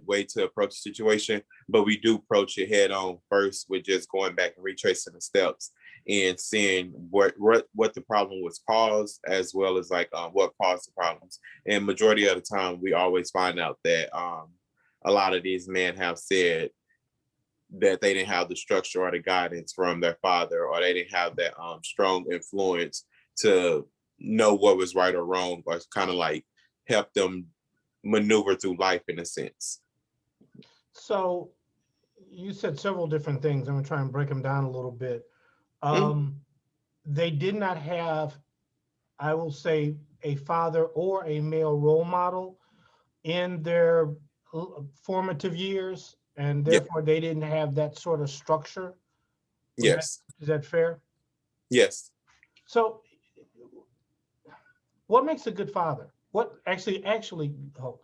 way to approach the situation, but we do approach it head on first with just going back and retracing the steps and seeing what the problem was caused, as well as like what caused the problems. And majority of the time, we always find out that a lot of these men have said that they didn't have the structure or the guidance from their father, or they didn't have that strong influence to know what was right or wrong, or kind of like help them maneuver through life in a sense. So you said several different things. I'm gonna try and break them down a little bit. Mm, Um, they did not have, I will say, a father or a male role model in their formative years, and yeah. therefore they didn't have that sort of structure. Was that Yes. is that fair? Yes. So, what makes a good father? Oh,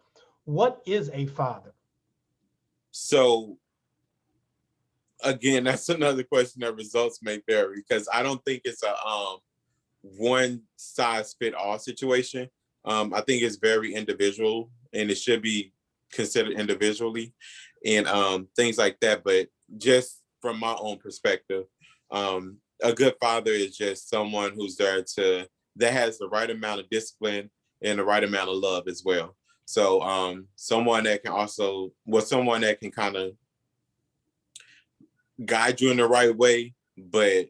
what is a father? So again, that's another question that results may vary, because I don't think it's a one size fit all situation. I think it's very individual, and it should be considered individually, and things like that. But just from my own perspective, a good father is just someone who's there to that has the right amount of discipline and the right amount of love as well. So someone that can also, well, someone that can kind of guide you in the right way, but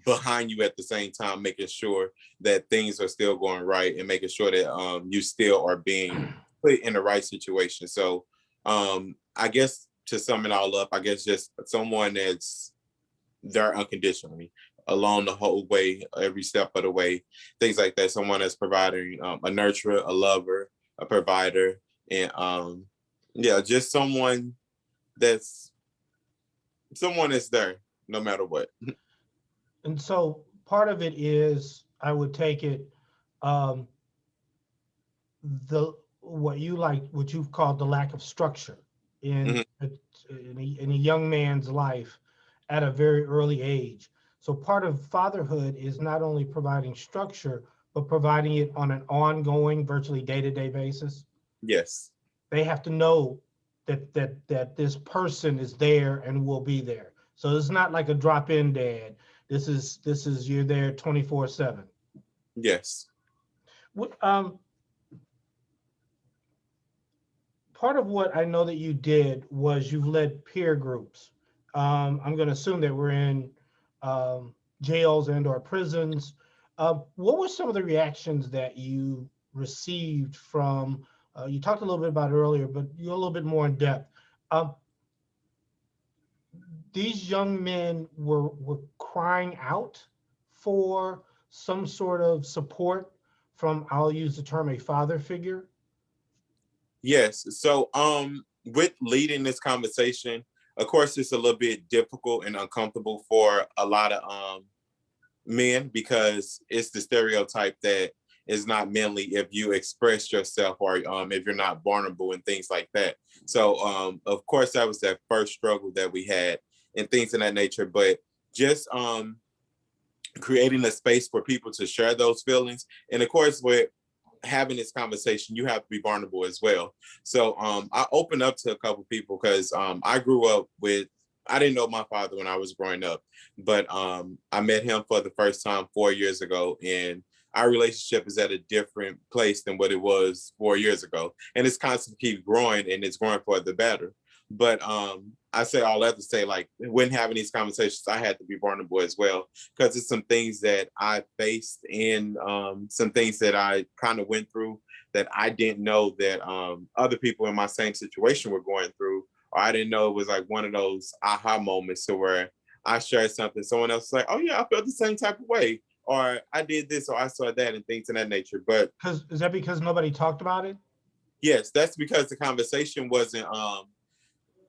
behind you at the same time, making sure that things are still going right, and making sure that you still are being put in the right situation. So I guess to sum it all up, I guess just someone that's there unconditionally along the whole way, every step of the way, things like that. Someone that's providing a nurturer, a lover, a provider, and yeah, just that's someone that's there no matter what. And so part of it is, I would take it, um, the what you've called the lack of structure in Mhm. in a young man's life at a very early age. So part of fatherhood is not only providing structure, but providing it on an ongoing, virtually day-to-day basis. Yes. They have to know that this person is there and will be there. So it's not like a drop-in dad. This is you're there 24/7. Yes. Part of what I know that you did was you've led peer groups. I'm going to assume that we're in um, jails and or prisons. What were some of the reactions that you received from? You talked a little bit about it earlier, but you're a little bit more in depth. Um, these young men were crying out for some sort of support from, I'll use the term, a father figure. Yes. So with leading this conversation, of course it's a little bit difficult and uncomfortable for a lot of men, because it's the stereotype that is not manly if you express yourself, or if you're not vulnerable and things like that. So of course that was that first struggle that we had and things of that nature. But just creating a space for people to share those feelings. And of course, with having this conversation, you have to be vulnerable as well. So I opened up to a couple people, because I grew up with, I didn't know my father when I was growing up, but I met him for the first time 4 years ago, and our relationship is at a different place than what it was 4 years ago, and it's constantly keep growing, and it's growing for the better. But I say all that to say, like, when having these conversations, I had to be vulnerable as well, because it's some things that I faced, and some things that I kind of went through that I didn't know that other people in my same situation were going through, or I didn't know it was like one of those aha moments to where I shared something, someone else was like, "Oh yeah, I felt the same type of way," or "I did this," or "I saw that," and things of that nature. But Because is that because nobody talked about it? yes, that's because the conversation wasn't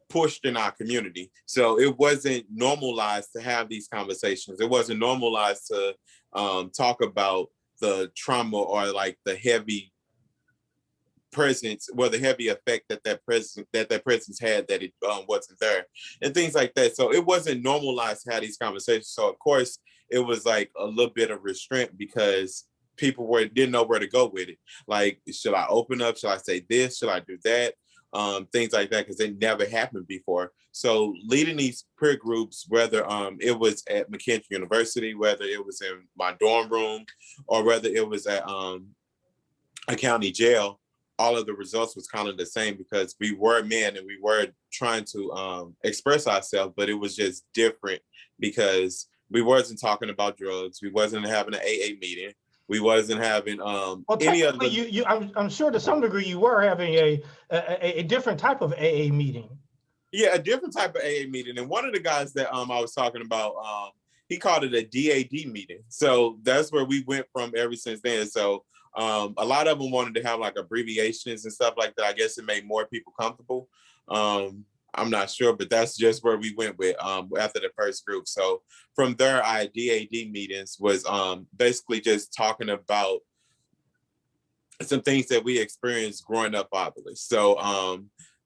pushed in our community. So it wasn't normalized to have these conversations. It wasn't normalized to talk about the trauma, or like the heavy presence, well, the heavy effect that presence had, that it wasn't there, and things like that. So it wasn't normalized to have these conversations. So of course it was like a little bit of restraint, because people were didn't know where to go with it. Like, should I open up? Should I say this? Should I do that? things like that, because it never happened before. So leading these peer groups, whether it was at McKendree University, whether it was in my dorm room, or whether it was at a county jail, all of the results was kind of the same, because we were men and we were trying to express ourselves, but it was just different because we wasn't talking about drugs, we wasn't having an AA meeting, we wasn't having Well, any of technically, the I'm sure to some degree you were having a different type of AA meeting. yeah, a different type of AA meeting. And one of the guys that I was talking about, he called it a DAD meeting. So that's where we went from ever since then. So a lot of them wanted to have like abbreviations and stuff like that. I guess it made more people comfortable. I'm not sure, but that's just where we went with after the first group. So from there, our DAD meetings was basically just talking about some things that we experienced growing up fatherless. So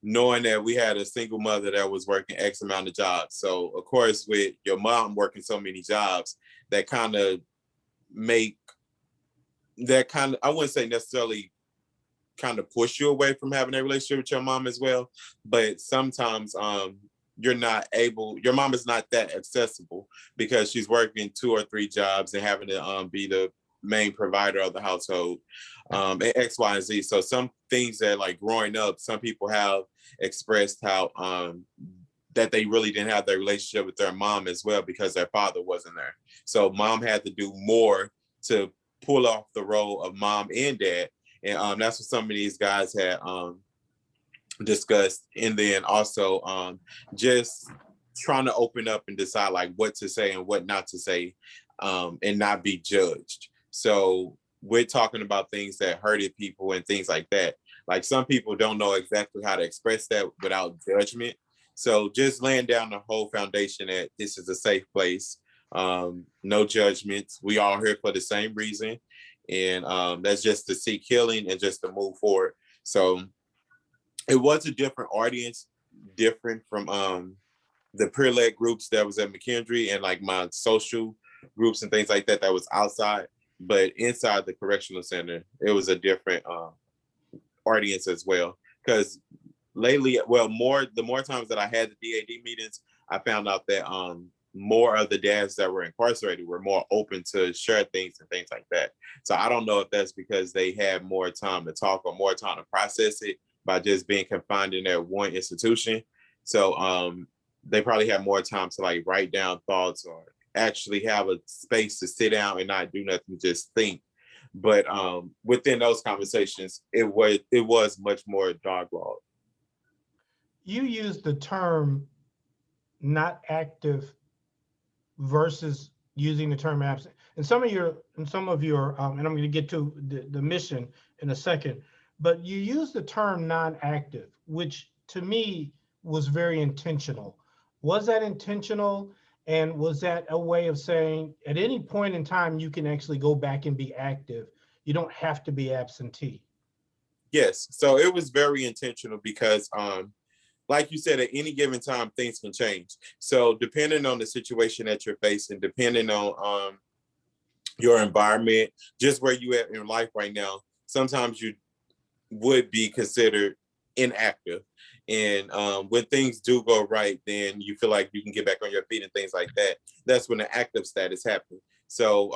knowing that we had a single mother that was working X amount of jobs. So of course, with your mom working so many jobs, that kind of make I wouldn't say necessarily kind of push you away from having a relationship with your mom as well. But sometimes you're not able, your mom is not that accessible because she's working 2 or 3 jobs and having to be the main provider of the household, and X, Y, and Z. So some things that like growing up, some people have expressed how that they really didn't have their relationship with their mom as well because their father wasn't there. So mom had to do more to pull off the role of mom and dad. And that's what some of these guys had discussed. And then also just trying to open up and decide like what to say and what not to say, and not be judged. So we're talking about things that hurted people and things like that. Like some people don't know exactly how to express that without judgment. So just laying down the whole foundation that this is a safe place, no judgments. We all here for the same reason, and that's just to seek healing and just to move forward. So it was a different audience, different from the peer-led groups that was at McKendree and like my social groups and things like that that was outside. But inside the correctional center, it was a different audience as well. Because lately, well, the more times that I had the DAD meetings, I found out that more of the dads that were incarcerated were more open to share things and things like that. So I don't know if that's because they had more time to talk or more time to process it by just being confined in that one institution. So they probably had more time to like write down thoughts or actually have a space to sit down and not do nothing, just think. But within those conversations, it was much more dialogue. You used the term not active versus using the term absent. And I'm going to get to the mission in a second, but you use the term non-active, which to me was very intentional. Was that intentional? And was that a way of saying at any point in time, you can actually go back and be active? You don't have to be absentee. Yes. So it was very intentional because like you said, at any given time, things can change. So depending on the situation that you're facing, depending on your environment, just where you at in life right now, sometimes you would be considered inactive. And when things do go right, then you feel like you can get back on your feet and things like that. That's when the active status happens. So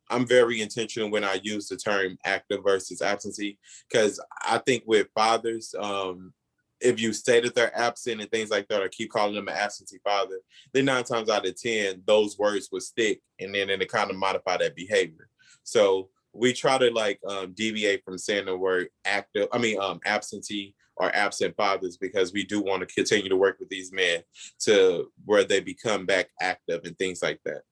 I'm very intentional when I use the term active versus absentee, because I think with fathers, if you say that they're absent and things like that, or keep calling them an absentee father, then 9 times out of 10, those words will stick, and then it kind of modify that behavior. So we try to like deviate from saying the word active, absentee or absent fathers, because we do want to continue to work with these men to where they become back active and things like that.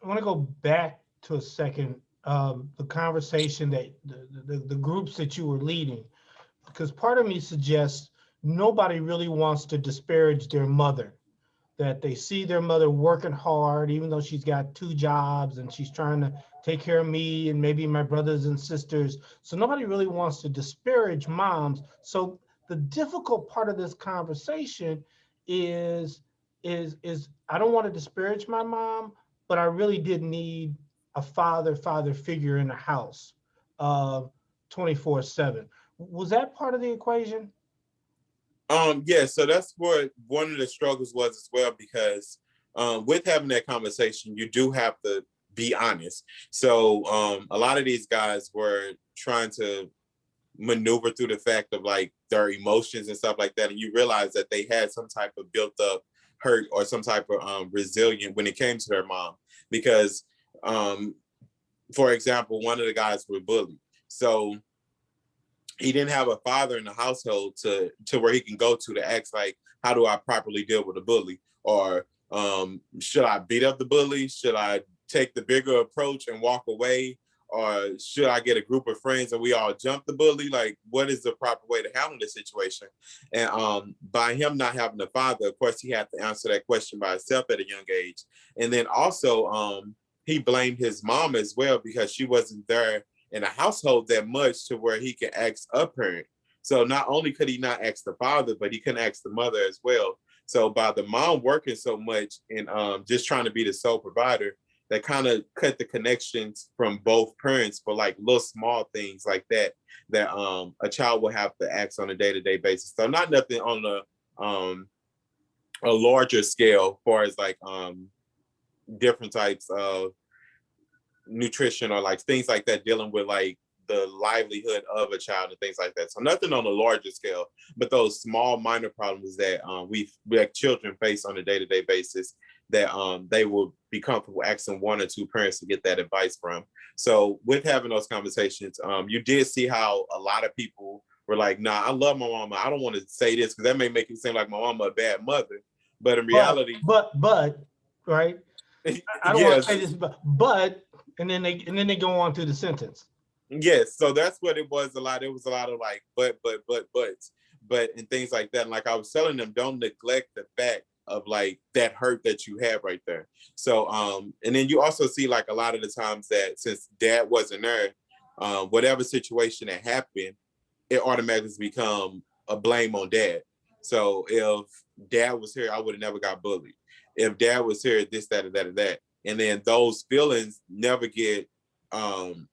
I want to go back to a second, the conversation that the groups that you were leading, because part of me suggests nobody really wants to disparage their mother, that they see their mother working hard, even though she's got 2 jobs and she's trying to take care of me and maybe my brothers and sisters. So nobody really wants to disparage moms. So the difficult part of this conversation is is I don't want to disparage my mom, but I really did need a father figure in the house, uh, 24/7. Was that part of the equation? Yeah, so that's what one of the struggles was as well, because with having that conversation, you do have to be honest. So a lot of these guys were trying to maneuver through the fact of like their emotions and stuff like that, and you realize that they had some type of built up hurt or some type of resilient when it came to their mom, because um, for example, one of the guys was bullied, so he didn't have a father in the household to where he can go to ask like, how do I properly deal with a bully, or should I beat up the bully, should I take the bigger approach and walk away, or should I get a group of friends and we all jump the bully, like what is the proper way to handle the situation. And by him not having a father, of course he had to answer that question by himself at a young age. And then also he blamed his mom as well, because she wasn't there in a household that much to where he could ask a parent. So not only could he not ask the father, but he couldn't ask the mother as well. So by the mom working so much and just trying to be the sole provider, that kind of cut the connections from both parents for like little small things like that that a child will have to ask on a day-to-day basis. So not nothing on a larger scale, as far as like different types of nutrition or like things like that, dealing with like the livelihood of a child and things like that. So nothing on a larger scale, but those small minor problems that we have children face on a day-to-day basis, that they will be comfortable asking one or two parents to get that advice from. So with having those conversations, you did see how a lot of people were like, nah, I love my mama, I don't want to say this because that may make it seem like my mama a bad mother, but in But reality, but right. I don't want to yes. say this, but and then they go on to the sentence. Yes, so that's what it was a lot. It was a lot of like, but, and things like that. And like I was telling them, don't neglect the fact of like that hurt that you have right there. So, and then you also see like a lot of the times that since dad wasn't there, whatever situation that happened, it automatically become a blame on dad. So if dad was here, I would have never got bullied. If dad was here, this, that, and that, and that. And then those feelings never get um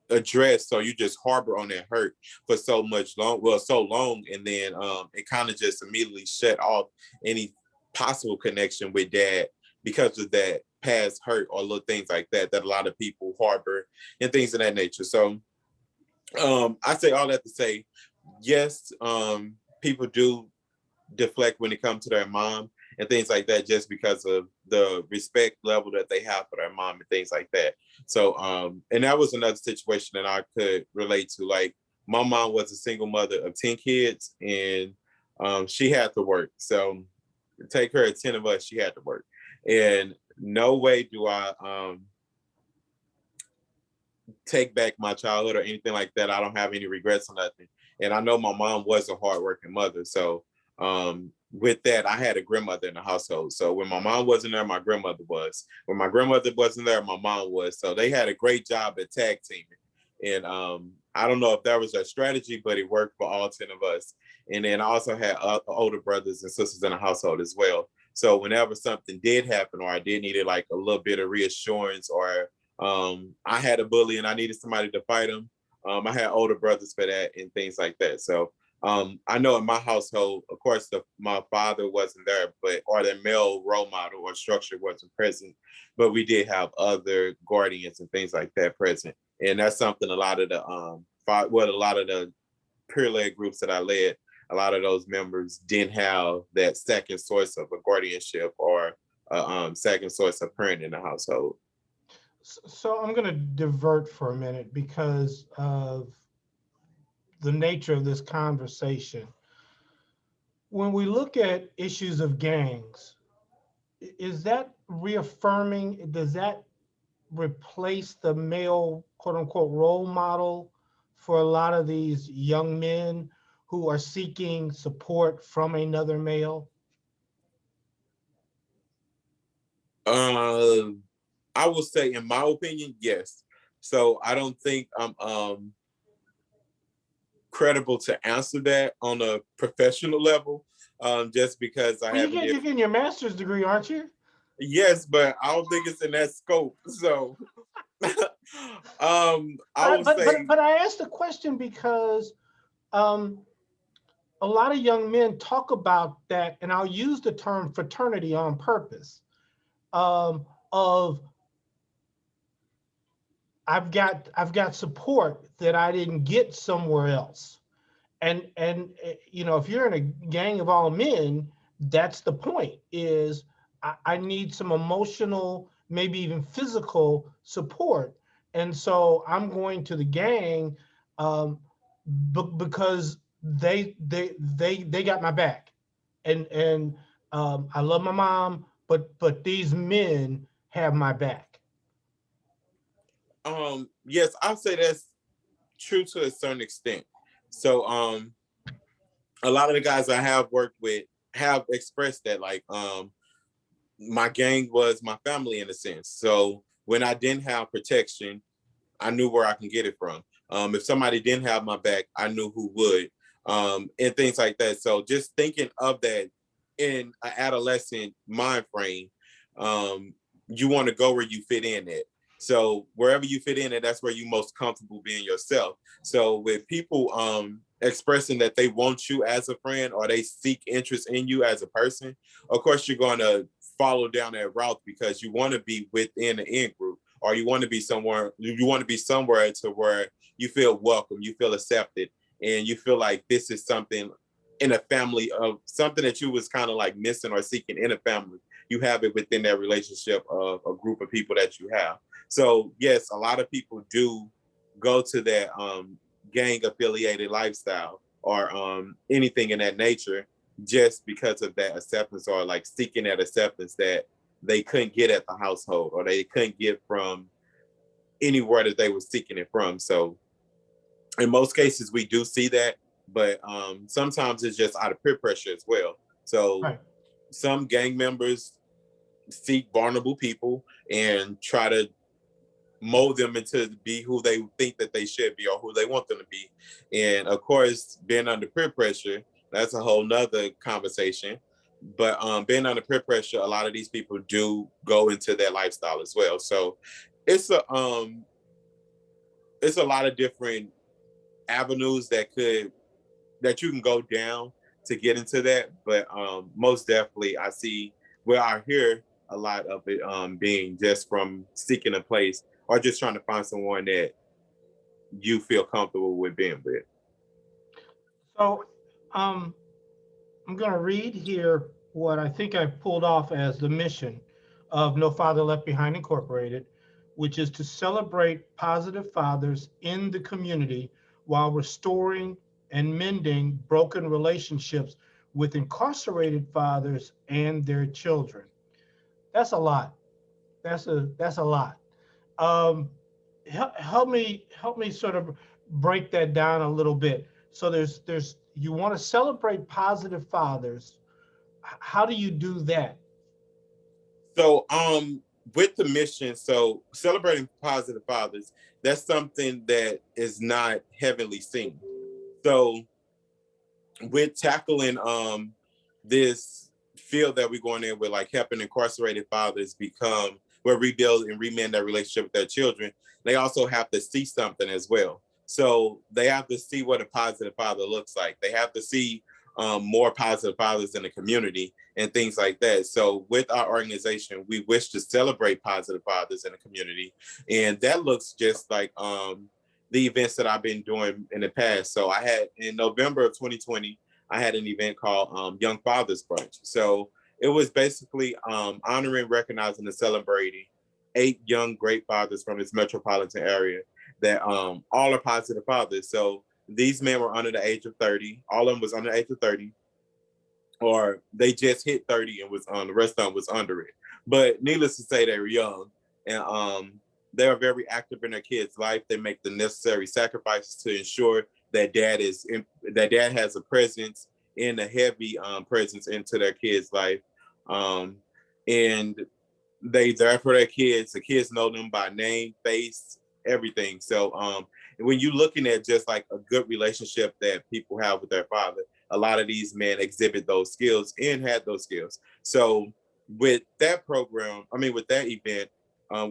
addressed, so you just harbor on that hurt for so long, and then it kind of just immediately shut off any possible connection with dad because of that past hurt or little things like that that a lot of people harbor and things of that nature. So I say all that to say, yes, people do deflect when it comes to their mom and things like that, just because of the respect level that they have for their mom and things like that. So and that was another situation that I could relate to. Like my mom was a single mother of 10 kids, and she had to work. So to take care of 10 of us, she had to work. And no way do I take back my childhood or anything like that. I don't have any regrets or nothing. And I know my mom was a hardworking mother. So with that, I had a grandmother in the household. So when my mom wasn't there, my grandmother was. When my grandmother wasn't there, my mom was. So they had a great job at tag teaming. And I don't know if that was a strategy, but it worked for all 10 of us. And then I also had older brothers and sisters in the household as well. So whenever something did happen, or I did needed like a little bit of reassurance, or I had a bully and I needed somebody to fight him, I had older brothers for that and things like that. So I know in my household, of course, my father wasn't there, or the male role model or structure wasn't present, but we did have other guardians and things like that present. And that's something a lot of the peer led groups that I led, a lot of those members didn't have that second source of a guardianship or a second source of parent in the household. So I'm going to divert for a minute because of the nature of this conversation. When we look at issues of gangs, is that reaffirming? Does that replace the male quote unquote role model for a lot of these young men who are seeking support from another male? Uh, I will say, in my opinion, yes. So I don't think I'm credible to answer that on a professional level, just because I Well, haven't did. you're getting your master's degree, aren't you? Yes, but I don't think it's in that scope. So, I But would say, but I asked the question because Um, a lot of young men talk about that, and I'll use the term fraternity on purpose. Of I've got support that I didn't get somewhere else. And if you're in a gang of all men, that's the point. Is I need some emotional, maybe even physical support, and so I'm going to the gang, um, because they got my back, and I love my mom, but these men have my back. Yes, I'll say that's true to a certain extent. So a lot of the guys I have worked with have expressed that, like, my gang was my family in a sense. So when I didn't have protection, I knew where I can get it from. If somebody didn't have my back, I knew who would, and things like that. So just thinking of that in an adolescent mind frame, um, you want to go where you fit in at. So wherever you fit in at, that's where you most comfortable being yourself. So with people expressing that they want you as a friend or they seek interest in you as a person, of course you're going to follow down that route because you want to be within the in group, or you want to be somewhere to where you feel welcome, you feel accepted, and you feel like this is something in a family of something that you was kind of like missing or seeking in a family. You have it within that relationship of a group of people that you have. So yes, a lot of people do go to that gang affiliated lifestyle or anything in that nature just because of that acceptance, or like seeking that acceptance that they couldn't get at the household or they couldn't get from anywhere that they were seeking it from. So in most cases we do see that, but sometimes it's just out of peer pressure as well. So Right. some gang members seek vulnerable people and try to mold them into be who they think that they should be or who they want them to be. And of course, being under peer pressure, that's a whole nother conversation. But being under peer pressure, a lot of these people do go into that lifestyle as well. So it's a um it's a lot of different avenues that you can go down to get into that. But most definitely I see where I hear a lot of it being just from seeking a place or just trying to find someone that you feel comfortable with being with. So, um, I'm going to read here what I think I pulled off as the mission of No Father Left Behind Incorporated, which is to celebrate positive fathers in the community while restoring and mending broken relationships with incarcerated fathers and their children. That's a lot. That's a lot. Um, help me sort of break that down a little bit. So there's you want to celebrate positive fathers. How do you do that? So with the mission, so celebrating positive fathers, that's something that is not heavenly seen. So with tackling this field that we're going in with, like helping incarcerated fathers become well rebuild and remend their relationship with their children, they also have to see something as well. So they have to see what a positive father looks like. They have to see more positive fathers in the community and things like that. So with our organization, we wish to celebrate positive fathers in the community, and that looks just like the events that I've been doing in the past. So I had in November of 2020, I had an event called Young Fathers Brunch. So it was basically honoring, recognizing, and celebrating 8 young great fathers from this metropolitan area that all are positive fathers. So these men were under the age of 30. All of them was under the age of 30, or they just hit 30 and was on the rest of them was under it. But needless to say, they were young, and they are very active in their kids' life. They make the necessary sacrifices to ensure that dad has a presence and a heavy presence into their kids' life, um, and they there for their kids. The kids know them by name, face, everything. So when you're looking at just like a good relationship that people have with their father, a lot of these men exhibit those skills and had those skills. So with that program, I mean with that event,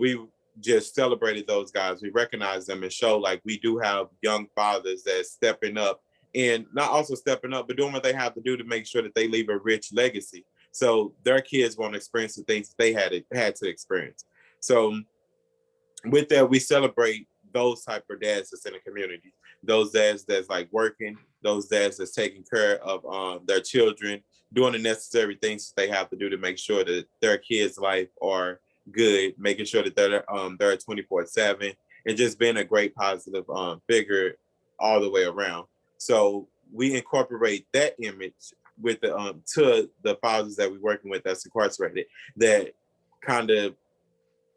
we just celebrated those guys. We recognize them and show like we do have young fathers that's stepping up and not also stepping up, but doing what they have to do to make sure that they leave a rich legacy. So their kids won't experience the things that they had to experience. So with that, we celebrate those type of dads that's in the community. Those dads that's like working, those dads that's taking care of their children, doing the necessary things that they have to do to make sure that their kids' life are good, making sure that they're 24/7, and just being a great positive figure all the way around. So we incorporate that image with the to the fathers that we're working with that's incarcerated, that kind of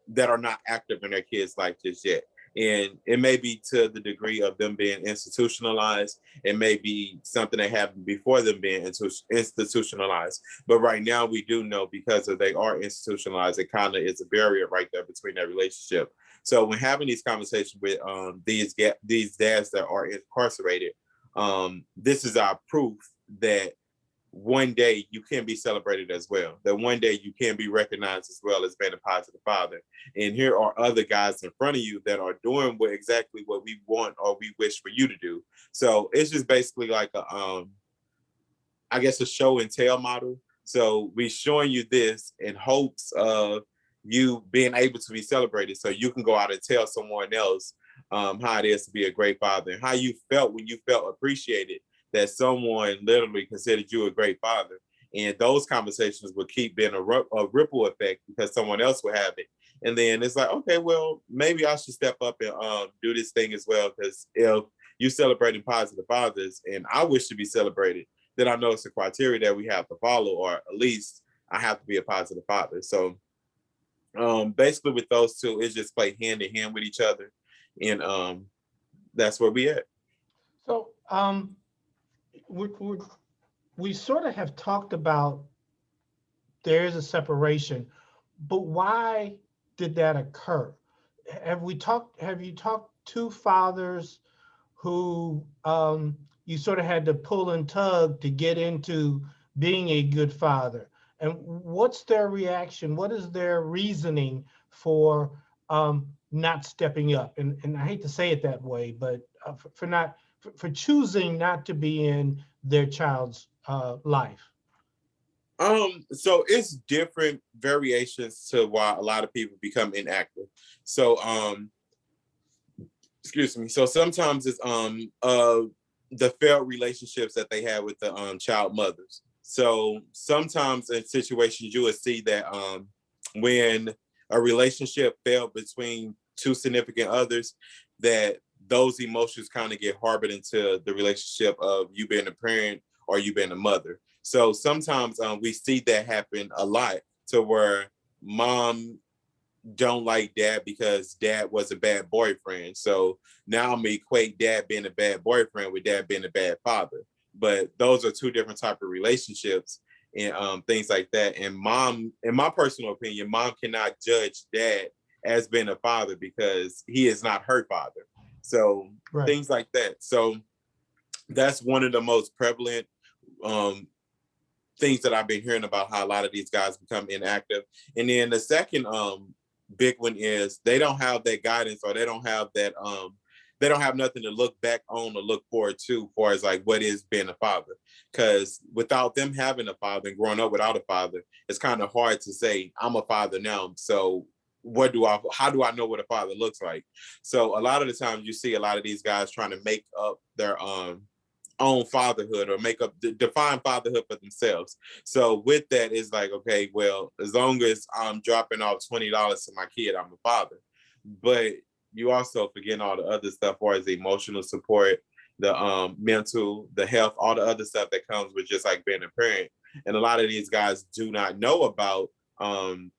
that are not active in their kids' life just yet. And it may be to the degree of them being institutionalized. It may be something that happened before them being institutionalized. But right now, we do know because of they are institutionalized, it kind of is a barrier right there between that relationship. So when having these conversations with these dads that are incarcerated, this is our proof that one day you can be celebrated as well. That one day you can be recognized as well as being a positive father. And here are other guys in front of you that are doing exactly what we want or we wish for you to do. So it's just basically like I guess a show and tell model. So we showing you this in hopes of you being able to be celebrated, so you can go out and tell someone else how it is to be a great father and how you felt when you felt appreciated that someone literally considered you a great father. And those conversations will keep being a ripple effect because someone else will have it. And then it's like, okay, well, maybe I should step up and do this thing as well. Because if you celebrating positive fathers and I wish to be celebrated, then I know it's a criteria that we have to follow, or at least I have to be a positive father. So basically with those two, it's just play hand in hand with each other. And that's where we at. So we we sort of have talked about there is a separation, but why did that occur? Have you talked to fathers who you sort of had to pull and tug to get into being a good father? And what's their reaction? What is their reasoning for not stepping up? And I hate to say it that way, but for not for choosing not to be in their child's life. So it's different variations to why a lot of people become inactive. So excuse me. So sometimes it's the failed relationships that they had with the child mothers. So sometimes in situations you will see that when a relationship failed between two significant others, that those emotions kind of get harbored into the relationship of you being a parent or you being a mother. So sometimes we see that happen a lot to where mom don't like dad because dad was a bad boyfriend. So now I'm gonna equate dad being a bad boyfriend with dad being a bad father. But those are two different type of relationships and things like that. And mom, in my personal opinion, mom cannot judge dad as being a father because he is not her father. So Right. things like that. So that's one of the most prevalent um, things that I've been hearing about how a lot of these guys become inactive. And then the second big one is they don't have that guidance or they don't have nothing to look back on or look forward to far as like what is being a father. Because without them having a father and growing up without a father, it's kind of hard to say I'm a father now. So how do I know what a father looks like? So a lot of the times you see a lot of these guys trying to make up their own fatherhood or make up define fatherhood for themselves. So with that, it's like, okay, well, as long as I'm dropping off $20 to my kid, I'm a father. But you also forget all the other stuff, or as the emotional support, the mental, the health, all the other stuff that comes with just like being a parent. And a lot of these guys do not know about um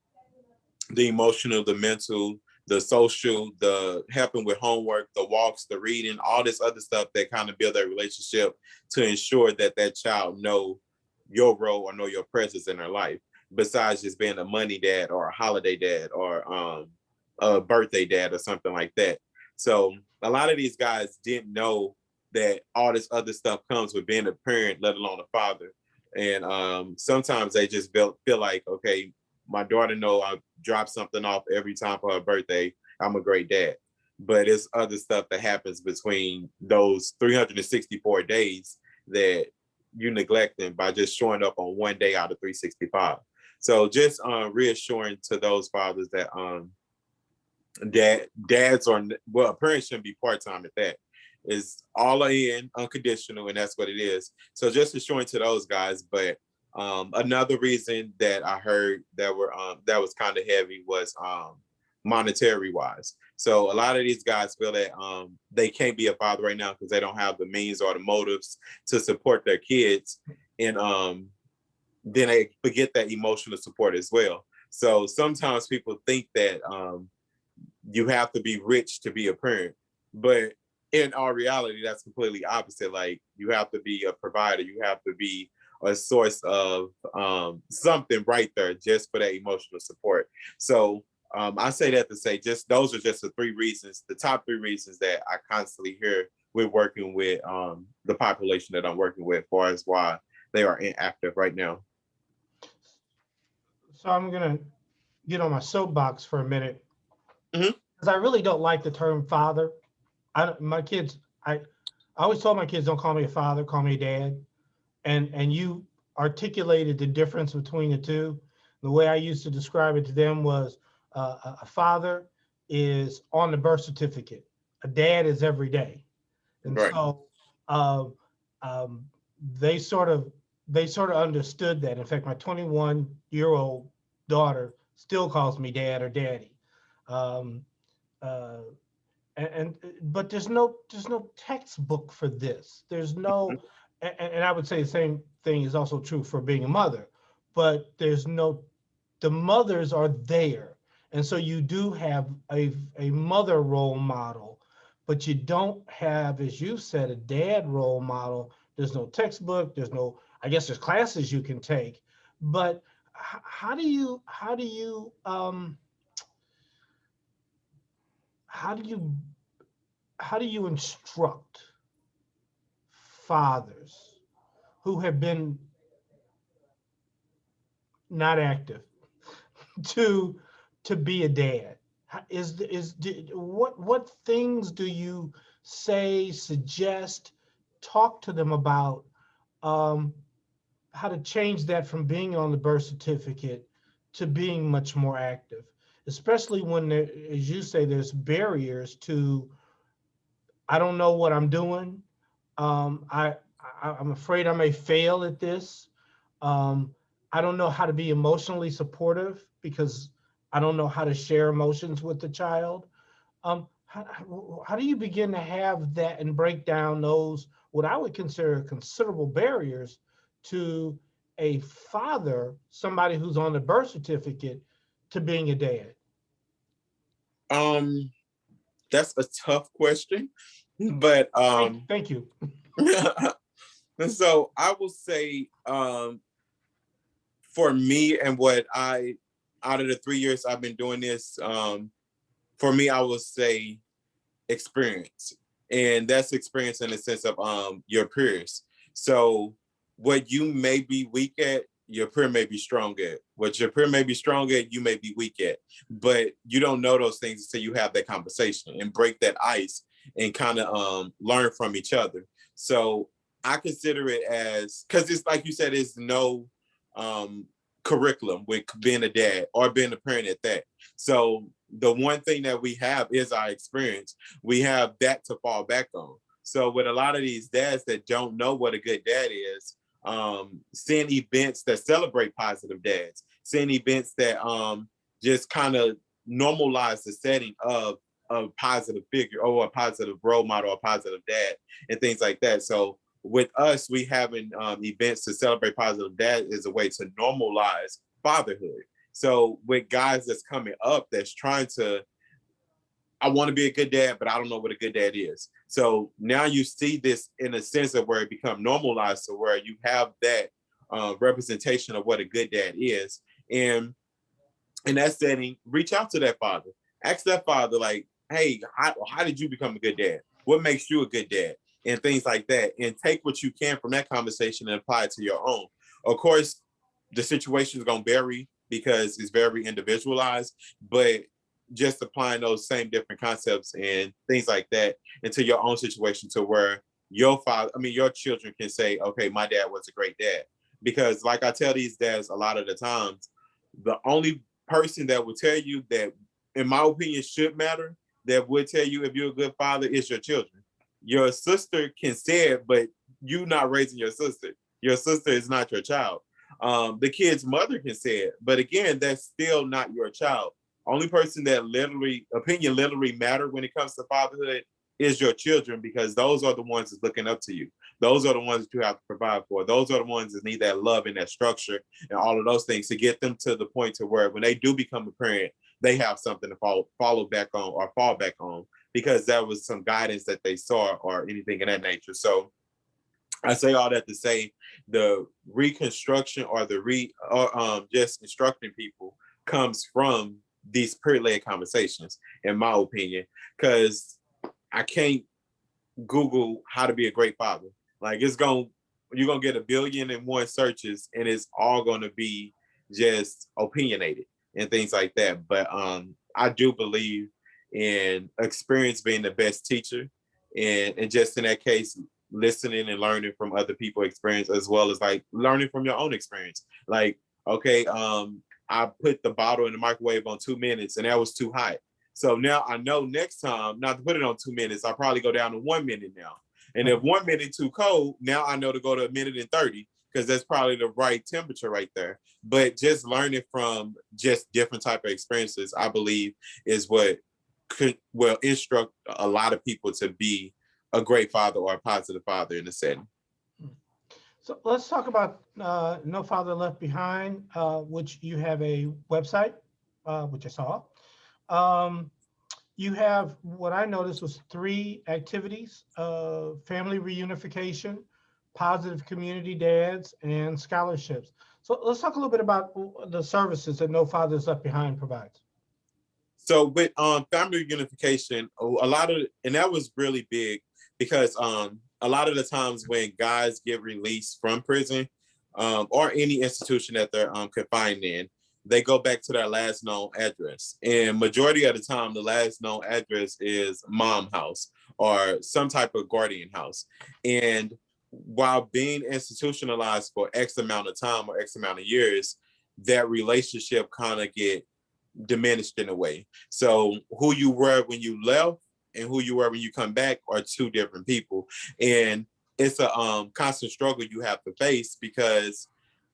the emotional, the mental, the social, the helping with homework, the walks, the reading, all this other stuff that kind of build that relationship to ensure that that child know your role or know your presence in their life. Besides just being a money dad or a holiday dad or a birthday dad or something like that. So a lot of these guys didn't know that all this other stuff comes with being a parent, let alone a father. And sometimes they just feel like, okay, my daughter know I drop something off every time for her birthday. I'm a great dad. but it's other stuff that happens between those 364 days that you neglect them by just showing up on one day out of 365. So just reassuring to those fathers that dads are, well, parents shouldn't be part-time at that. Is all in, unconditional, and that's what it is. So just assuring to those guys. But another reason that I heard that was kind of heavy was monetary wise. So a lot of these guys feel that they can't be a father right now because they don't have the means or the motives to support their kids, and then they forget that emotional support as well. So sometimes people think that you have to be rich to be a parent, but in our reality, that's completely opposite. Like, you have to be a provider, you have to be a source of something right there just for that emotional support. So I say that to say, just those are just the three reasons, the top three reasons that I constantly hear with working with the population that I'm working with, as far as why they are inactive right now. So I'm gonna get on my soapbox for a minute Mm-hmm. because I really don't like the term father. My kids, I always told my kids, don't call me a father, call me a dad. And you articulated the difference between the two. The way I used to describe it to them was a father is on the birth certificate, a dad is every day. And Right. so um, um, they sort of they sort of understood that. In fact, my 21-year-old daughter still calls me dad or daddy. Um, uh, and but there's no textbook for this. There's no, and I would say the same thing is also true for being a mother, but there's no, the mothers are there, and so you do have a mother role model, but you don't have, as you said, a dad role model. There's no textbook. There's no, I guess there's classes you can take, but how do you how do you instruct fathers who have been not active to be a dad? What things do you say, suggest, talk to them about, um, how to change that from being on the birth certificate to being much more active, especially when there, as you say, there's barriers to, I don't know what I'm doing. Um, I, I'm afraid I may fail at this. Um, I don't know how to be emotionally supportive because I don't know how to share emotions with the child. How do you begin to have that and break down those, what I would consider considerable barriers to a father, somebody who's on the birth certificate, to being a dad? Um, that's a tough question, but Thank you. so I will say, for me and what I, out of the 3 years I've been doing this, for me, I will say experience. And that's experience in the sense of your peers. So what you may be weak at, your peer may be strong at. What your peer may be strong at, you may be weak at. But you don't know those things until you have that conversation and break that ice and kind of learn from each other. So I consider it as, because it's like you said, it's no um curriculum with being a dad or being a parent at that. So the one thing that we have is our experience. We have that to fall back on. So with a lot of these dads that don't know what a good dad is, seeing events that celebrate positive dads, seeing events that just kind of normalize the setting of a positive figure or a positive role model, a positive dad, and things like that. So with us, we having events to celebrate positive dad is a way to normalize fatherhood. So with guys that's coming up that's trying to, I want to be a good dad, but I don't know what a good dad is. So now you see this in a sense of where it become normalized to where you have that representation of what a good dad is. And in that setting, reach out to that father. Ask that father, like, hey, how did you become a good dad? What makes you a good dad? And things like that. And take what you can from that conversation and apply it to your own. Of course, the situation is going to vary because it's very individualized, but just applying those same different concepts and things like that into your own situation to where your children can say, okay, my dad was a great dad. Because like I tell these dads a lot of the times, the only person that will tell you that, in my opinion, should matter, that would tell you if you're a good father is your children. Your sister can say it, but you not raising your sister. Your sister is not your child. The kid's mother can say it, but again, that's still not your child. Only person that literally matter when it comes to fatherhood is your children, because those are the ones that's looking up to you. Those are the ones that you have to provide for. Those are the ones that need that love and that structure and all of those things to get them to the point to where when they do become a parent, they have something to follow back on or fall back on, because that was some guidance that they saw or anything of that nature. So I say all that to say the reconstruction or just instructing people comes from these peer-led conversations, in my opinion, because I can't Google how to be a great father. Like you're gonna get 1,000,000,001 searches, and it's all gonna be just opinionated and things like that. But I do believe in experience being the best teacher, and just in that case, listening and learning from other people's experience as well as like learning from your own experience. Like, okay, I put the bottle in the microwave on 2 minutes and that was too hot. So now I know next time not to put it on 2 minutes. I'll probably go down to 1 minute now. And if 1 minute too cold, now I know to go to 1 minute and 30, because that's probably the right temperature right there. But just learning from just different type of experiences, I believe, is what will instruct a lot of people to be a great father or a positive father in the setting. So let's talk about No Father Left Behind, which you have a website, which I saw. Um, you have what I noticed was three activities: family reunification, positive community dads, and scholarships. So let's talk a little bit about the services that No Fathers Left Behind provides. So with family reunification, a lot of, and that was really big because a lot of the times when guys get released from prison or any institution that they're confined in, they go back to their last known address. And majority of the time, the last known address is mom house or some type of guardian house. And while being institutionalized for X amount of time or X amount of years, that relationship kind of get diminished in a way. So who you were when you left and who you were when you come back are two different people. And it's a constant struggle you have to face, because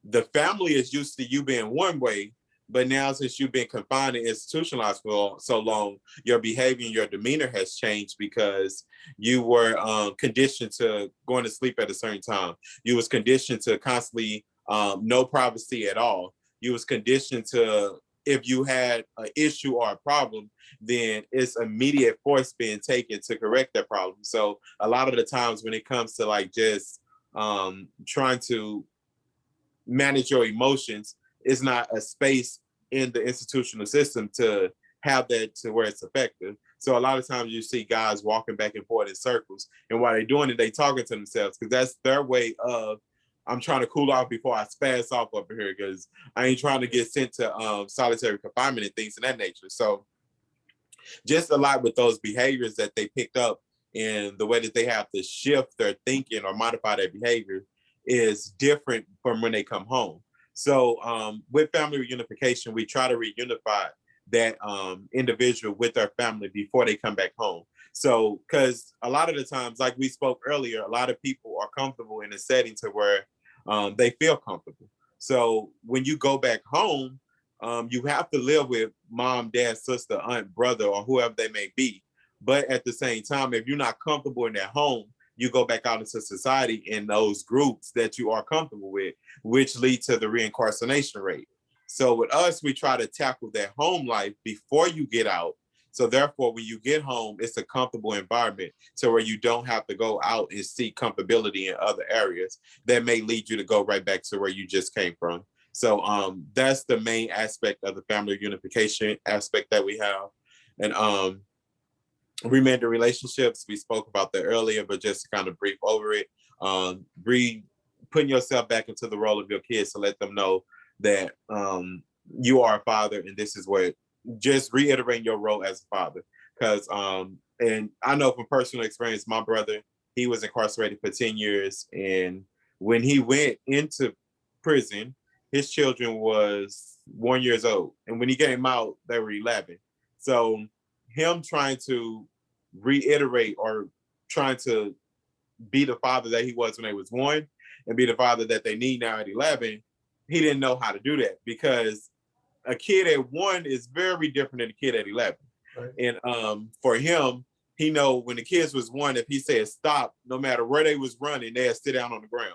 the family is used to you being one way, but now since you've been confined and institutionalized for so long, your behavior and your demeanor has changed because you were conditioned to going to sleep at a certain time. You was conditioned to constantly no privacy at all. You was conditioned to, if you had an issue or a problem, then it's immediate force being taken to correct that problem. So a lot of the times when it comes to like just trying to manage your emotions, it's not a space in the institutional system to have that to where it's effective. So a lot of times you see guys walking back and forth in circles, and while they're doing it, they talking to themselves because that's their way of, I'm trying to cool off before I spaz off up here because I ain't trying to get sent to solitary confinement and things of that nature. So just a lot with those behaviors that they picked up and the way that they have to shift their thinking or modify their behavior is different from when they come home. So with family reunification, we try to reunify that individual with their family before they come back home. So, because a lot of the times, like we spoke earlier, a lot of people are comfortable in a setting to where they feel comfortable. So when you go back home, you have to live with mom, dad, sister, aunt, brother, or whoever they may be. But at the same time, if you're not comfortable in that home, you go back out into society in those groups that you are comfortable with, which lead to the reincarceration rate. So with us, we try to tackle that home life before you get out. So therefore, when you get home, it's a comfortable environment so where you don't have to go out and seek comfortability in other areas that may lead you to go right back to where you just came from. So that's the main aspect of the family unification aspect that we have. And remanding relationships, we spoke about that earlier, but just to kind of brief over it, putting yourself back into the role of your kids to let them know that you are a father and this is what just reiterating your role as a father. Because and I know from personal experience, my brother, he was incarcerated for 10 years, and when he went into prison, his children was 1 years old, and when he came out, they were 11. So him trying to reiterate or trying to be the father that he was when they was one and be the father that they need now at 11, he didn't know how to do that because a kid at one is very different than a kid at 11. Right. And for him, he know when the kids was one, if he said stop, no matter where they was running, they'd sit down on the ground.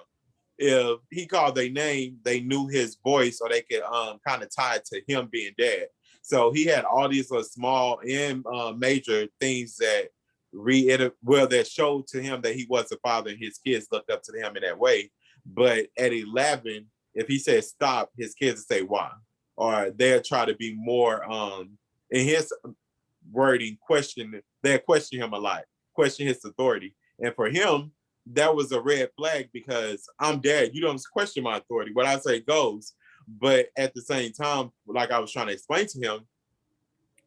If he called their name, they knew his voice, or they could kind of tie it to him being dad. So he had all these little small and major things that that showed to him that he was a father, and his kids looked up to him in that way. But at 11, if he said stop, his kids would say why, or they'll try to be more in his wording, they question him a lot, question his authority. And for him, that was a red flag because I'm dad. You don't question my authority. What I say goes. But at the same time, like I was trying to explain to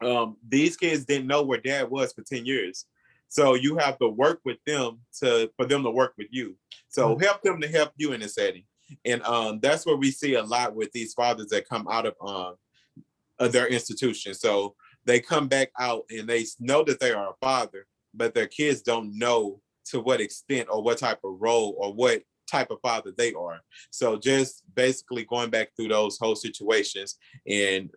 him, these kids didn't know where dad was for 10 years. So you have to work with them for them to work with you. So Right. help them to help you in the setting. And that's what we see a lot with these fathers that come out of their institution. So they come back out and they know that they are a father, but their kids don't know to what extent or what type of role or what type of father they are. So just basically going back through those whole situations and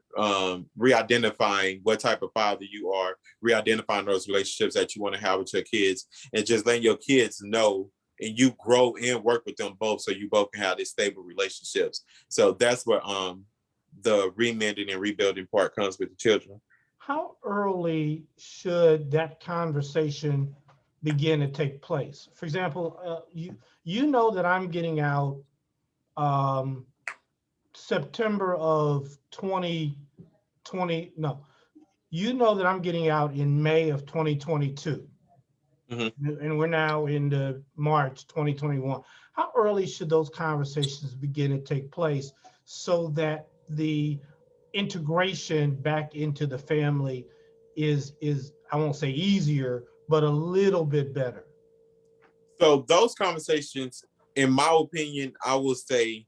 re-identifying what type of father you are, re-identifying those relationships that you want to have with your kids, and just letting your kids know and you grow and work with them both so you both can have these stable relationships. So that's where the remending and rebuilding part comes with the children. How early should that conversation begin to take place? For example, you know that I'm getting out um, September of 2020. No, you know that I'm getting out in May of 2022, Mm-hmm. and we're now into March 2021. How early should those conversations begin to take place so that the integration back into the family is I won't say easier, but a little bit better? So those conversations, in my opinion, I will say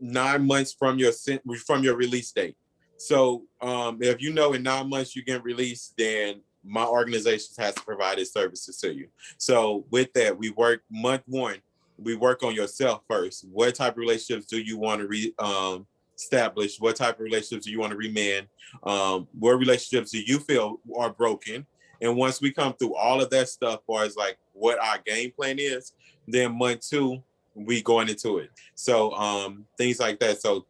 9 months from your release date. So if you know in 9 months you get released, then my organization has to provide its services to you. So with that, we work month one. We work on yourself first. What type of relationships do you want to establish? What type of relationships do you want to remand? What relationships do you feel are broken? And once we come through all of that stuff, as far as like what our game plan is, then month two, we going into it. So things like that. So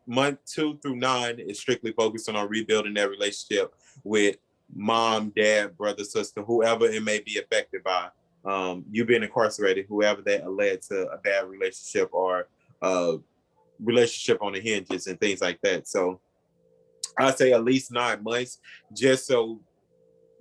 month 2 through 9 is strictly focusing on rebuilding that relationship with mom, dad, brother, sister, whoever it may be affected by. You being incarcerated, whoever that led to a bad relationship or a relationship on the hinges and things like that. So I say at least 9 months, just so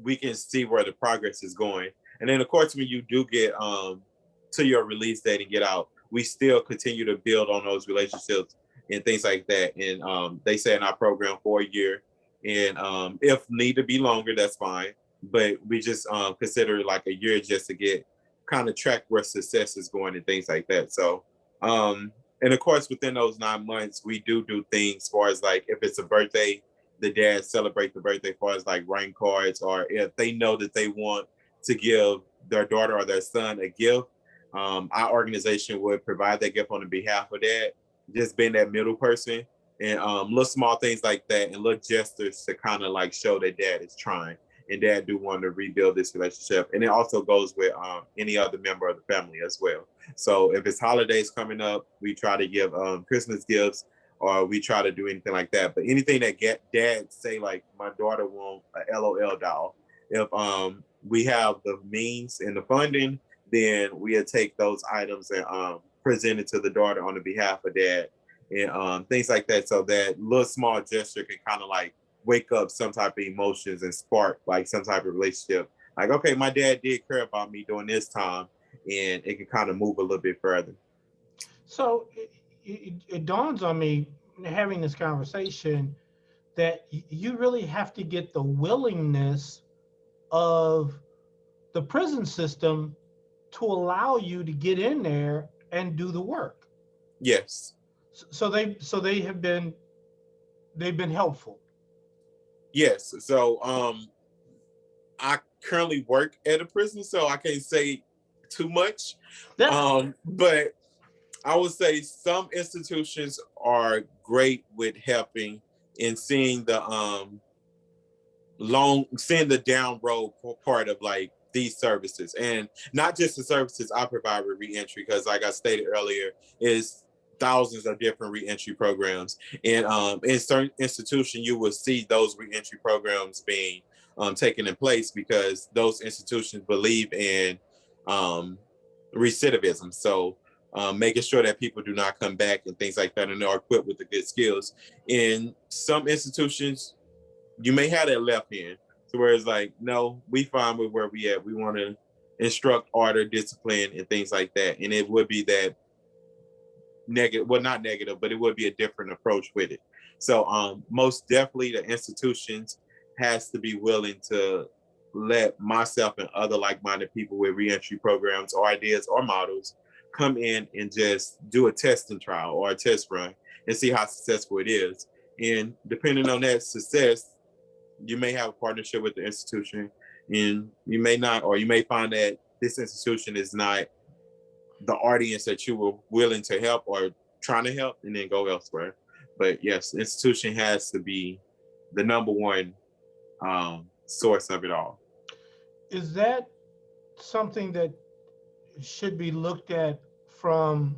we can see where the progress is going. And then of course when you do get to your release date and get out, we still continue to build on those relationships and things like that. And they say in our program for a year. And if need to be longer, that's fine. But we just consider it like a year just to get kind of track where success is going and things like that. So and of course within those 9 months, we do things as far as like if it's a birthday, the dad celebrate the birthday, as far as like writing cards, or if they know that they want to give their daughter or their son a gift, our organization would provide that gift on the behalf of that, just being that middle person. And little small things like that and little gestures to kind of like show that dad is trying and dad do want to rebuild this relationship. And it also goes with any other member of the family as well. So if it's holidays coming up, we try to give Christmas gifts, or we try to do anything like that. But anything that get dad say, like my daughter want a LOL doll, if we have the means and the funding, then we'll take those items and present it to the daughter on the behalf of dad and things like that. So that little small gesture can kind of like wake up some type of emotions and spark like some type of relationship. Like, okay, my dad did care about me during this time, and it can kind of move a little bit further. So it dawns on me having this conversation that you really have to get the willingness of the prison system to allow you to get in there and do the work. Yes. So they have been they've been helpful. Yes. So I currently work at a prison, so I can't say too much. That But I would say some institutions are great with helping in seeing seeing the down road part of like these services, and not just the services I provide with reentry, because like I stated earlier, is thousands of different reentry programs, and in certain institutions you will see those reentry programs being taken in place because those institutions believe in um, recidivism. So making sure that people do not come back and things like that, and are equipped with the good skills. In some institutions, you may have that left hand. So where it's like, no, we fine with where we at. We want to instruct order, discipline, and things like that. And it would be that negative, well, not negative, but it would be a different approach with it. So most definitely the institutions has to be willing to let myself and other like-minded people with reentry programs or ideas or models come in and just do a testing trial or a test run and see how successful it is. And depending on that success, you may have a partnership with the institution, and you may not, or you may find that this institution is not the audience that you were willing to help or trying to help, and then go elsewhere. But yes, institution has to be the number one source of it all. is that something that should be looked at from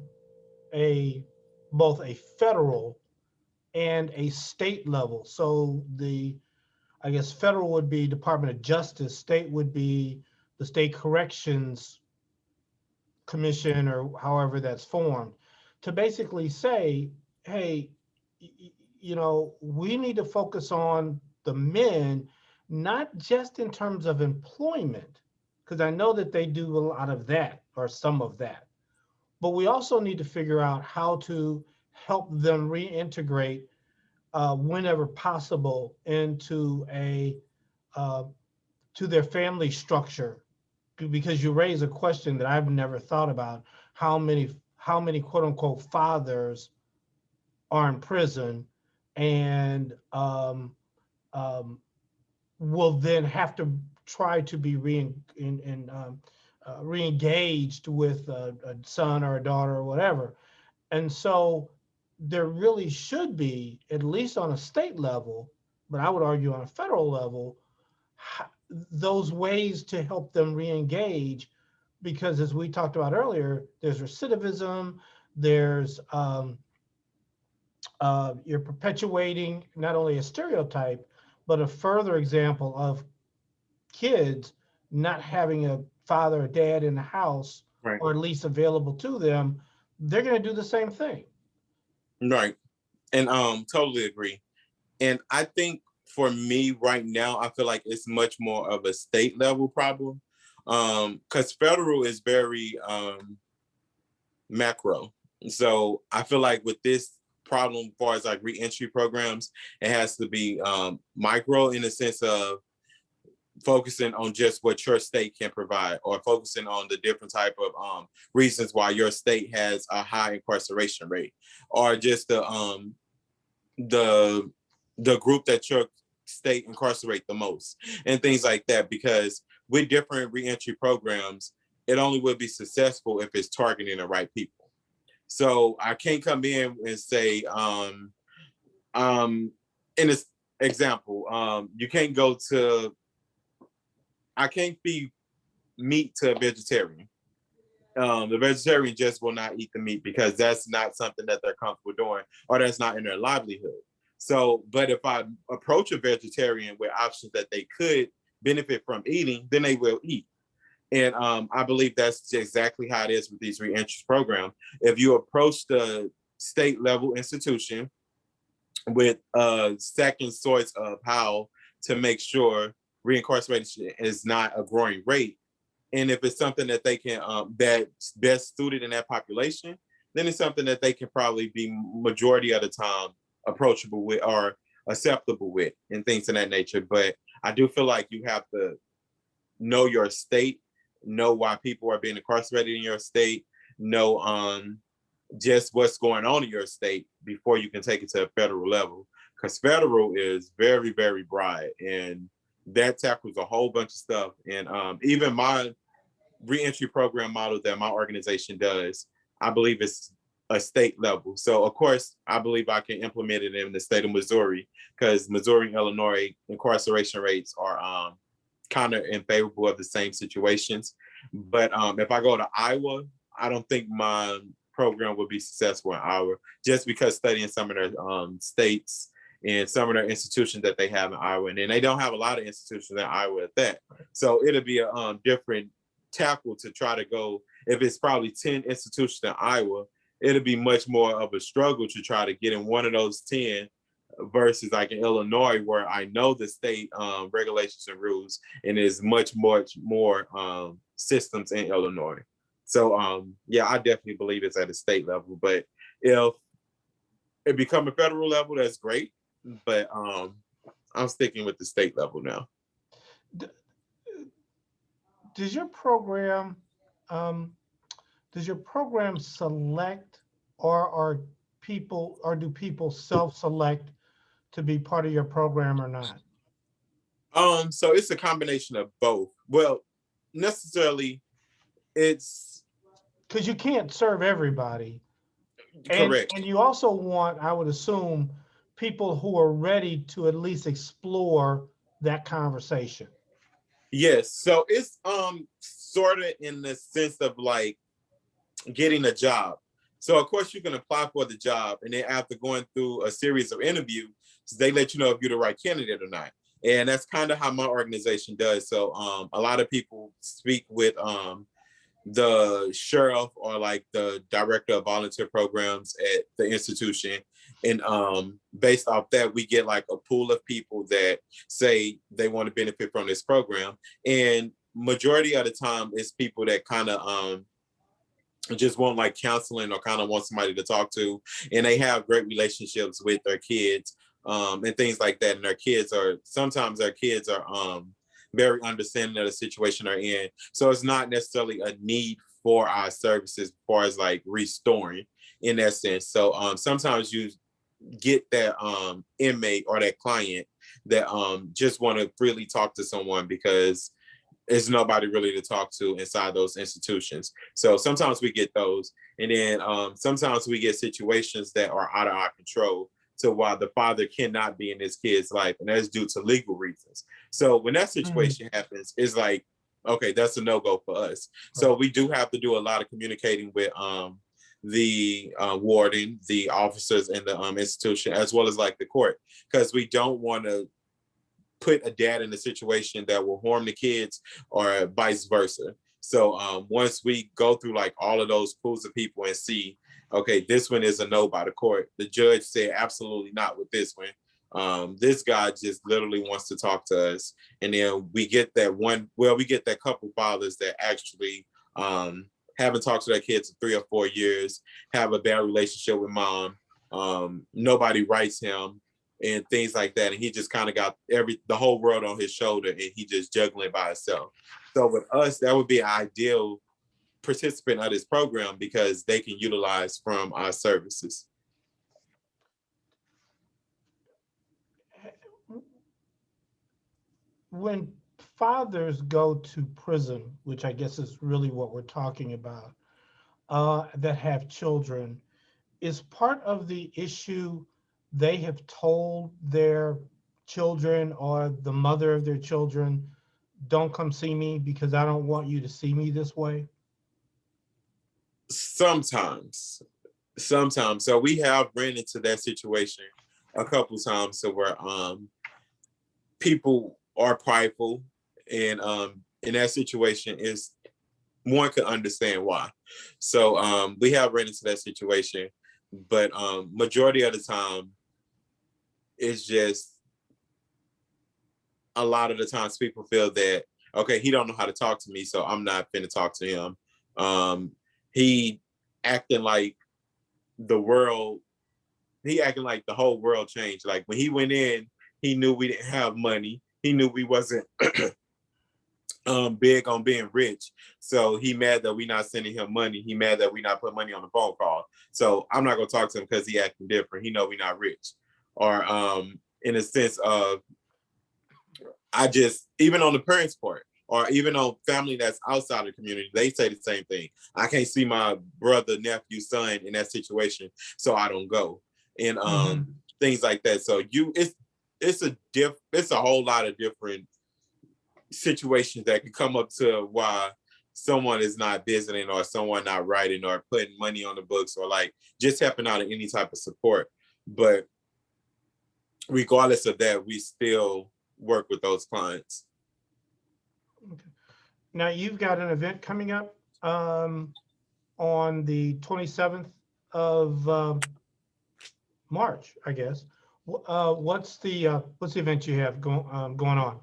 a both a federal and a state level. So the I guess federal would be Department of Justice, state would be the State Corrections Commission or however that's formed, to basically say, hey, we need to focus on the men, not just in terms of employment, because I know that they do a lot of that or some of that, but we also need to figure out how to help them reintegrate whenever possible into a uh, to their family structure, because you raise a question that I've never thought about. How many quote unquote fathers are in prison and um, will then have to try to be re-engaged with a son or a daughter or whatever. And so there really should be, at least on a state level, but I would argue on a federal level, those ways to help them re-engage, because as we talked about earlier, there's recidivism, there's you're perpetuating not only a stereotype but a further example of kids not having a father or dad in the house, Right. or at least available to them. They're going to do the same thing. Right. And totally agree. And I think for me right now, I feel like it's much more of a state level problem. Because federal is very macro. So I feel like with this problem, as far as like reentry programs, it has to be micro, in the sense of focusing on just what your state can provide, or focusing on the different type of reasons why your state has a high incarceration rate, or just the the group that your state incarcerate the most, and things like that. Because with different reentry programs, it only will be successful if it's targeting the right people. So I can't come in and say, in this example, you can't go to, I can't feed meat to a vegetarian. The vegetarian just will not eat the meat because that's not something that they're comfortable doing, or that's not in their livelihood. So, but if I approach a vegetarian with options that they could benefit from eating, then they will eat. And I believe that's exactly how it is with these reentry programs. If you approach the state level institution with a second source of how to make sure reincarceration is not a growing rate, and if it's something that they can that's best suited in that population, then it's something that they can probably be majority of the time approachable with, or acceptable with and things of that nature. But I do feel like you have to know your state, know why people are being incarcerated in your state, know just what's going on in your state before you can take it to a federal level. Because federal is very, very broad, and that tackles a whole bunch of stuff. And even my reentry program model that my organization does, I believe it's a state level. So of course, I believe I can implement it in the state of Missouri, because Missouri and Illinois incarceration rates are kind of in favorable of the same situations. But if I go to Iowa, I don't think my program would be successful in Iowa, just because studying some of their states and some of their institutions that they have in Iowa, and then they don't have a lot of institutions in Iowa at that. So it'll be a different tackle to try to go. If it's probably 10 institutions in Iowa, it'll be much more of a struggle to try to get in one of those 10 versus like in Illinois, where I know the state regulations and rules, and there's much more systems in Illinois. So yeah, I definitely believe it's at a state level. But if it become a federal level, that's great. But I'm sticking with the state level now. D- Does your program um, does your program select, or are people, or do people self-select to be part of your program or not? So it's a combination of both. Well, necessarily, it's Because you can't serve everybody, correct. and you also want, I would assume, people who are ready to at least explore that conversation. Yes. So it's sort of in the sense of like getting a job. So of course you can apply for the job, and then after going through a series of interviews, they let you know if you're the right candidate or not. And that's kind of how my organization does. So a lot of people speak with the sheriff or like the director of volunteer programs at the institution, and based off that we get like a pool of people that say they want to benefit from this program. And majority of the time it's people that kind of just want like counseling or kind of want somebody to talk to, and they have great relationships with their kids and things like that. And their kids are very understanding of the situation they're in, so it's not necessarily a need for our services as far as like restoring in that sense. So sometimes you get that inmate or that client that just want to freely talk to someone, because there's nobody really to talk to inside those institutions. So sometimes we get those. And then sometimes we get situations that are out of our control, to why the father cannot be in his kid's life, and that's due to legal reasons. So when that Mhm. situation happens, it's like, okay, that's a no-go for us. So Right. we do have to do a lot of communicating with the warden, the officers in the institution, as well as like the court, because we don't want to put a dad in a situation that will harm the kids or vice versa. So once we go through like all of those pools of people and see, okay, this one is a no by the court. The judge said absolutely not with this one. This guy just literally wants to talk to us. And then we get that we get that couple fathers that actually haven't talked to their kids in 3 or 4 years, have a bad relationship with mom. Nobody writes him and things like that. And he just kind of got the whole world on his shoulder, and he just juggling by himself. So with us, that would be an ideal participant of this program, because they can utilize from our services. When fathers go to prison, which I guess is really what we're talking about, that have children, is part of the issue they have told their children or the mother of their children, don't come see me because I don't want you to see me this way? Sometimes. So we have ran into that situation a couple times, so where people are prideful, and in that situation is one can understand why. So we have ran into that situation, but majority of the time it's just a lot of the times people feel that, okay, he don't know how to talk to me, so I'm not finna talk to him. He acting like the world he acting like the whole world changed. Like when he went in, he knew we didn't have money. He knew we wasn't big on being rich. So he mad that we not sending him money. He mad that we not put money on the phone call. So I'm not gonna talk to him because he acting different. He know we not rich. Or in a sense of I just even on the parents' part, or even on family that's outside the community, they say the same thing. I can't see my brother, nephew, son in that situation, so I don't go. And things like that. So it's a whole lot of different situations that could come up to why someone is not visiting or someone not writing or putting money on the books or like just helping out in any type of support. But regardless of that, we still work with those clients. Okay. Now you've got an event coming up on the 27th of March, I guess. What's the event you have going on?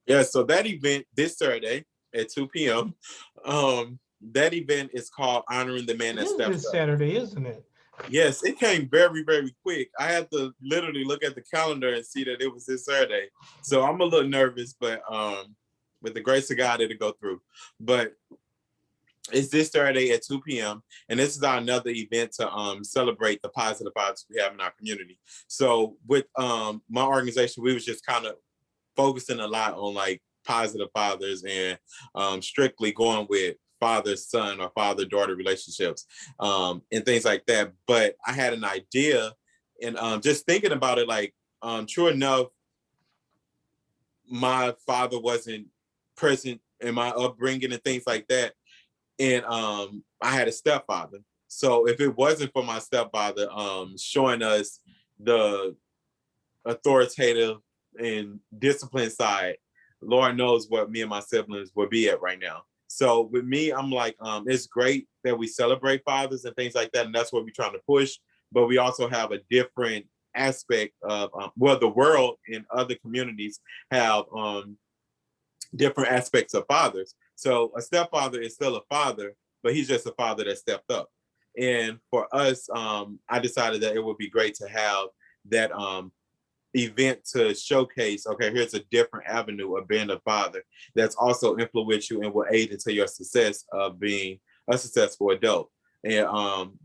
Yeah, so that event this Saturday at 2 p.m. That event is called Honoring the Man It That is Steps this Up. Saturday, isn't it? Yes, it came very, very quick. I had to literally look at the calendar and see that it was this Saturday. So I'm a little nervous, but with the grace of God, it'll go through. But it's this Saturday at 2 p.m. And this is another event to celebrate the positive vibes we have in our community. So with my organization, we was just kind of focusing a lot on like positive fathers and strictly going with father son or father daughter relationships and things like that. But I had an idea and just thinking about it, like true enough, my father wasn't present in my upbringing and things like that. And I had a stepfather. So if it wasn't for my stepfather showing us the authoritative and disciplined side, Lord knows what me and my siblings would be at right now. So with me, I'm like, it's great that we celebrate fathers and things like that, and that's what we're trying to push. But we also have a different aspect of well, the world and other communities have different aspects of fathers. So a stepfather is still a father, but he's just a father that stepped up. And for us, I decided that it would be great to have that event to showcase, okay, here's a different avenue of being a father that's also influential and will aid into your success of being a successful adult. And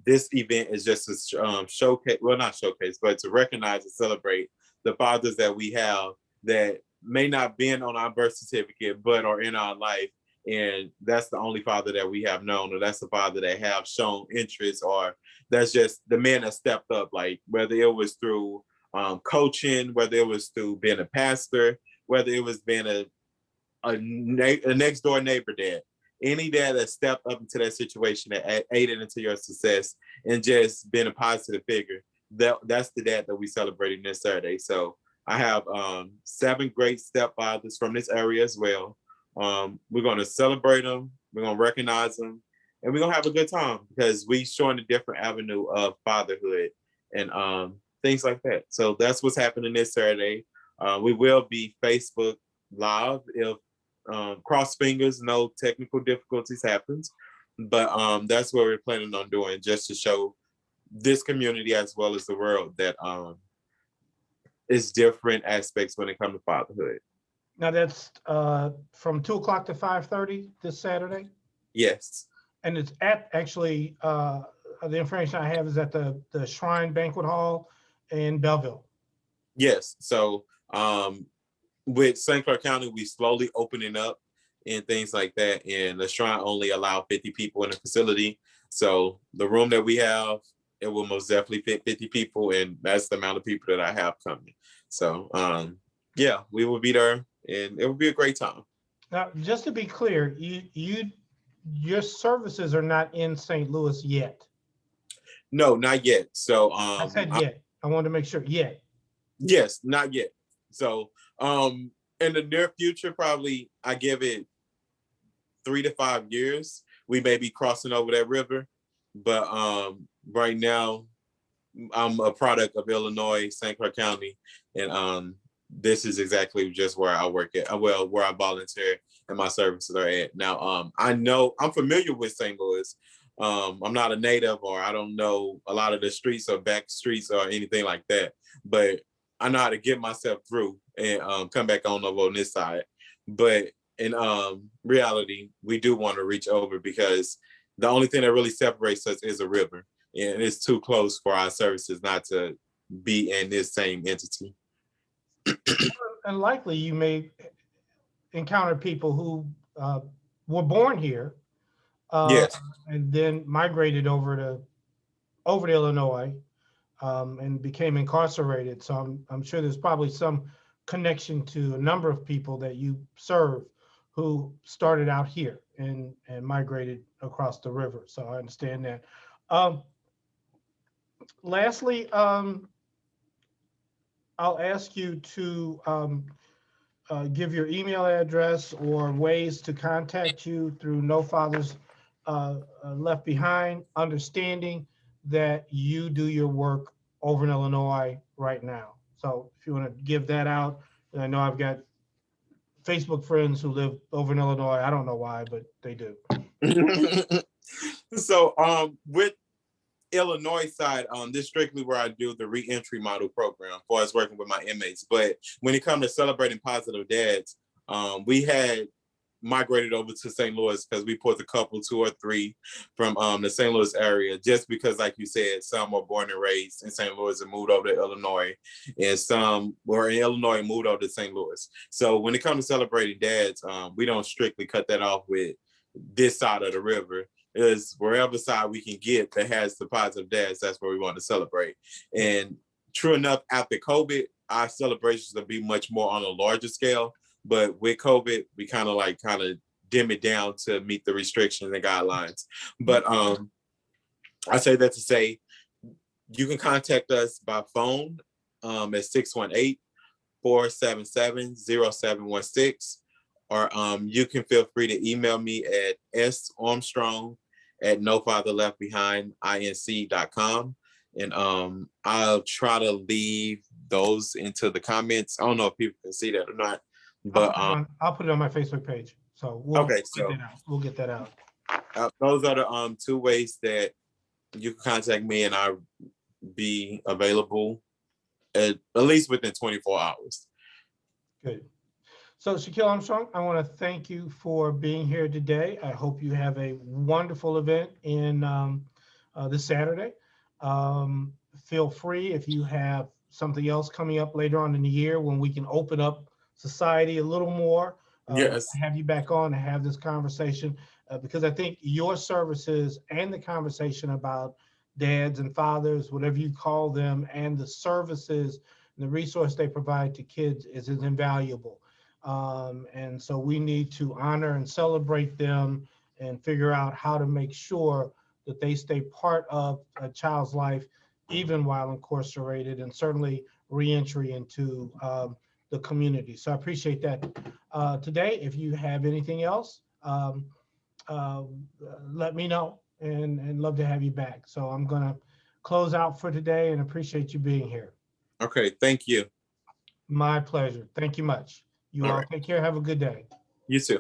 this event is just to showcase, well, not showcase, but to recognize and celebrate the fathers that we have that may not been on our birth certificate, but are in our life. And that's the only father that we have known, or that's the father that have shown interest, or that's just the man that stepped up, like whether it was through coaching, whether it was through being a pastor, whether it was being a next door neighbor dad, any dad that stepped up into that situation that aided into your success and just been a positive figure. That's the dad that we celebrating this Saturday. So I have 7 great stepfathers from this area as well. We're going to celebrate them. We're going to recognize them, and we're going to have a good time because we showing a different avenue of fatherhood and things like that. So that's what's happening this Saturday. We will be Facebook Live if cross fingers, no technical difficulties happens. But that's what we're planning on doing, just to show this community as well as the world that is different aspects when it comes to fatherhood. Now that's from 2 o'clock to 5:30 this Saturday, Yes. and it's at actually the information I have is at the Shrine Banquet Hall in Belleville. Yes. So with St. Clair County, we slowly opening up and things like that. And the Shrine only allow 50 people in the facility. So the room that we have, it will most definitely fit 50 people. And that's the amount of people that I have coming. So yeah, we will be there and it will be a great time. Now, just to be clear, your services are not in St. Louis yet. No, not yet. So I said yet. I wanted to make sure yet. yes, not yet. So in the near future, probably I give it 3 to 5 years, we may be crossing over that river. But right now, I'm a product of Illinois, St. Clair County, and this is exactly just where I work at. Well, where I volunteer and my services are at. Now, I know I'm familiar with St. Louis. I'm not a native, or I don't know a lot of the streets or back streets or anything like that, but I know how to get myself through and come back on over on this side. But in reality, we do want to reach over because the only thing that really separates us is a river, and it's too close for our services not to be in this same entity. And likely you may encounter people who were born here uh, Yes. and then migrated over to Illinois and became incarcerated. So I'm sure there's probably some connection to a number of people that you serve who started out here and migrated across the river. So I understand that. Um, Lastly, I'll ask you to give your email address or ways to contact you through No Fathers Left Behind, understanding that you do your work over in Illinois right now. So if you want to give that out, and I know I've got Facebook friends who live over in Illinois. I don't know why, but they do. So with Illinois side, this is strictly where I do the reentry model program as far as working with my inmates. But when it comes to celebrating positive dads, we had migrated over to St. Louis because we pulled a couple, two or three from the St. Louis area, just because, like you said, some were born and raised in St. Louis and moved over to Illinois, and some were in Illinois and moved over to St. Louis. So when it comes to celebrating dads, we don't strictly cut that off with this side of the river. Is wherever side we can get that has the positive dads, that's where we want to celebrate. And true enough, after COVID, our celebrations will be much more on a larger scale. But with COVID, we kind of dim it down to meet the restrictions and guidelines. But I say that to say you can contact us by phone at 618-477-0716, or you can feel free to email me at sarmstrong@nofatherleftbehindinc.com, and I'll try to leave those into the comments. I don't know if people can see that or not, but I'll put it on my Facebook page. So we'll okay. get So that out. We'll get that out. those are the two ways that you can contact me, and I'll be available at least within 24 hours. Good. So, Shaquille Armstrong, I want to thank you for being here today. I hope you have a wonderful event in this Saturday. Feel free if you have something else coming up later on in the year when we can open up society a little more. Yes. Have you back on and have this conversation because I think your services and the conversation about dads and fathers, whatever you call them, and the services and the resource they provide to kids is invaluable. And so we need to honor and celebrate them and figure out how to make sure that they stay part of a child's life, even while incarcerated, and certainly reentry into the community. So I appreciate that. Today, if you have anything else, uh, let me know and love to have you back. So I'm going to close out for today and appreciate you being here. Okay. Thank you. My pleasure. Thank you much. You All all right. take care. Have a good day. You too.